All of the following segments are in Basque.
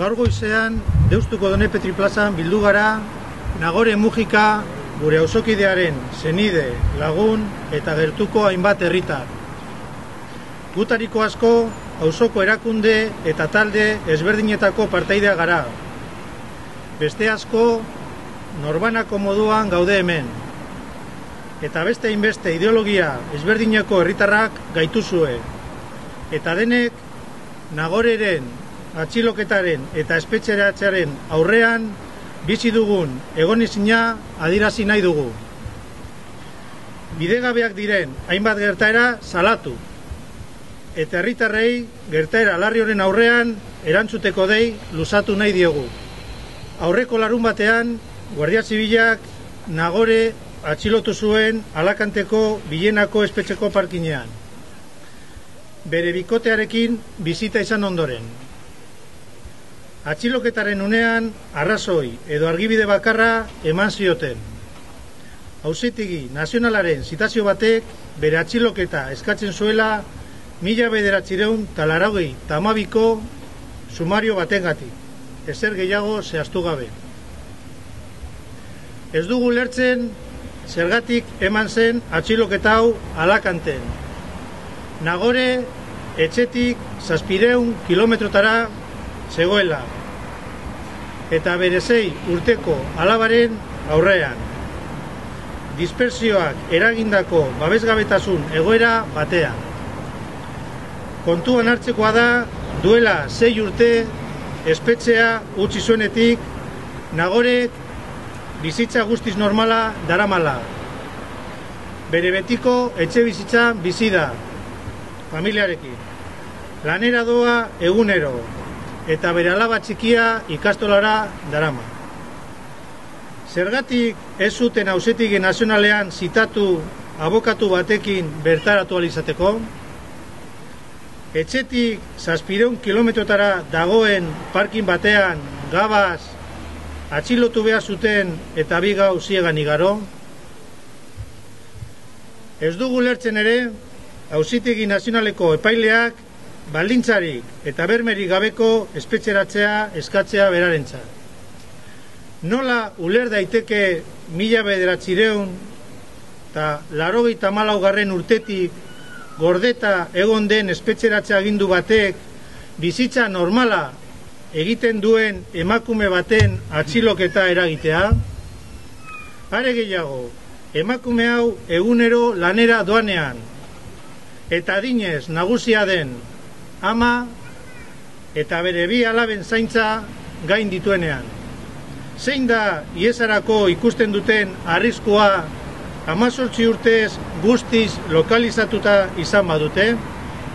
Gaur goizean, Deustuko Donepetri plazan bildu gara, Nagore Mujika, gure auzokidearen senide, lagun eta gertuko hainbat herritar. Gutariko asko, auzoko erakunde eta talde ezberdinetako partaidea gara. Beste asko, norbanako moduan gaude hemen. Eta beste hainbeste ideologia ezberdineko herritarrak gaituzue. Eta denek, Nagoreren, atxiloketaren eta espetxeratzearen aurrean bizi dugun egonezina adierazi nahi dugu. Bidegabeak diren hainbat gertaera salatu. Eta herritarrei gertaera larri horren aurrean erantzuteko dei luzatu nahi diegu. Aurreko larun batean, Guardia Zibilak Nagore atxilotu zuen Alakanteko Bilenako espetxeko parkinean. Bere bikotearekin bizita izan ondoren. Atxiloketaren unean arrazoi edo argibide bakarra eman zioten. Auzitegi nazionalaren zitazio batek bere atxiloketa eskatzen zuela 1982ko sumario batengatik, ezer gehiago zehaztu gabe. Ez dugu ulertzen zergatik eman zen atxiloketa hau Alakanten. Nagore etxetik 700 kilometrotara zegoela, eta bere 6 urteko alabaren aurrean. Dispersioak eragindako babesgabetasun egoera batean. Kontuan hartzekoa da, duela 6 urte espetxea utzi zuenetik, Nagorek bizitza guztiz normala daramala. Bere betiko etxe bizitza bizi da, familiarekin. Lanera doa egunero, eta bere alaba txikia ikastolara darama. Zergatik ez zuten Auzitegi Nazionalean zitatu abokatu batekin bertaratu ahal izateko? Etxetik 700 kilometrotara dagoen parkin batean gabaz atxilotu behar zuten eta bi gau ziegan igaro? Ez dugu lertzen ere, Auzitegi Nazionaleko epaileak baldintzarik eta bermerik gabeko espetxeratzea eskatzea berarentzat. Nola uler daiteke 1984 urtetik gordeta egon den espetxeratze agindu batek bizitza normala egiten duen emakume baten atxiloketa eragitea? Are gehiago, emakume hau egunero lanera doanean, eta adinez nagusia den ama eta bere bi alaben zaintza gain dituenean. Zein da iesarako ikusten duten arriskua 18 urtez guztiz lokalizatuta izan badute,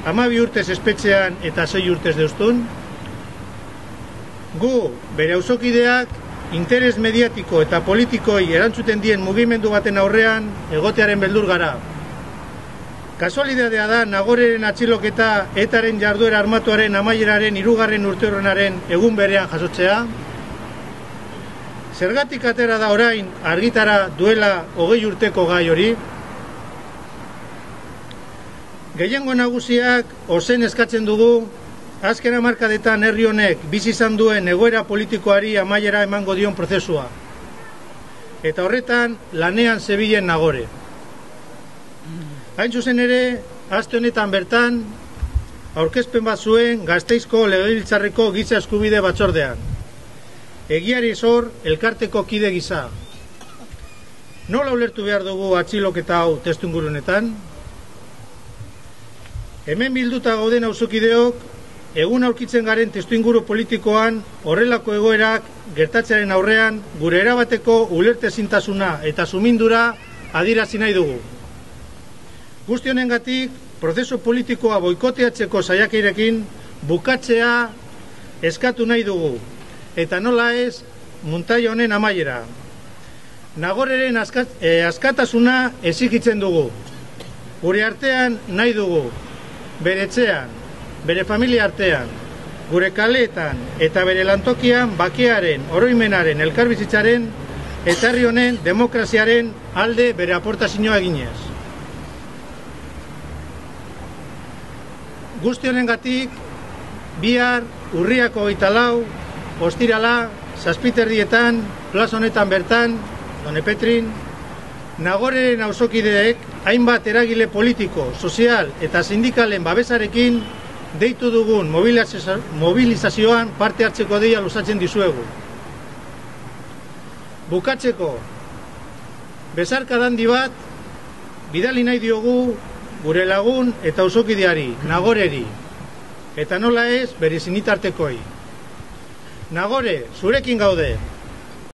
12 urtez espetxean eta 6 urtez deustun? Gu, bere auzokideak, interes mediatiko eta politikoi erantzuten dien mugimendu baten aurrean egotearen beldur gara. Kasualidadea da Nagoreren atxiloketa etaren jarduera armatuaren amaieraren 3. urteurrenaren egun berean jasotzea? Zergatik atera da orain argitara duela 20 urteko gai hori? Gehiengo nagusiak ozen eskatzen dugu azken hamarkadetan herri honek bizi izan duen egoera politikoari amaiera emango dion prozesua. Eta horretan lanean zebilen Nagore. Hain zuzen ere, aste honetan bertan, aurkezpen bat zuen Gasteizko Legebiltzarreko Giza Eskubide Batzordean. Egiari zor elkarteko kide gisa. Nola ulertu behar dugu atxiloketa hau testuinguru honetan? Hemen bilduta gauden auzokideok, egun aurkitzen garen testuinguru politikoan horrelako egoerak gertatzearen aurrean gure erabateko ulertezintasuna eta sumindura adierazi nahi dugu. Guzti honengatik, prozesu politikoa boikoteatzeko saiakerekin bukatzea eskatu nahi dugu, eta nola ez muntaia honen amaiera. Nagoreren askatasuna exigitzen dugu. Gure artean nahi dugu, bere etxean, bere familia artean, gure kaleetan eta bere lantokian bakearen, oroimenaren, elkarbizitzaren eta herri honen demokraziaren alde bere aportazioa eginez. Guzti honengatik, bihar urriako 24 ostirala, 7:30 plaza honetan bertan, Done Petrin, Nagoreren auzokideek hainbat eragile politiko, sozial eta sindikalen babesarekin deitu dugun mobilizazioan parte hartzeko deia luzatzen dizuegu. Bukatzeko, besarka handi bat bidali nahi diogu gure lagun eta auzokideari, Nagoreri, eta nola ez bere senitartekoi. Nagore, zurekin gaude.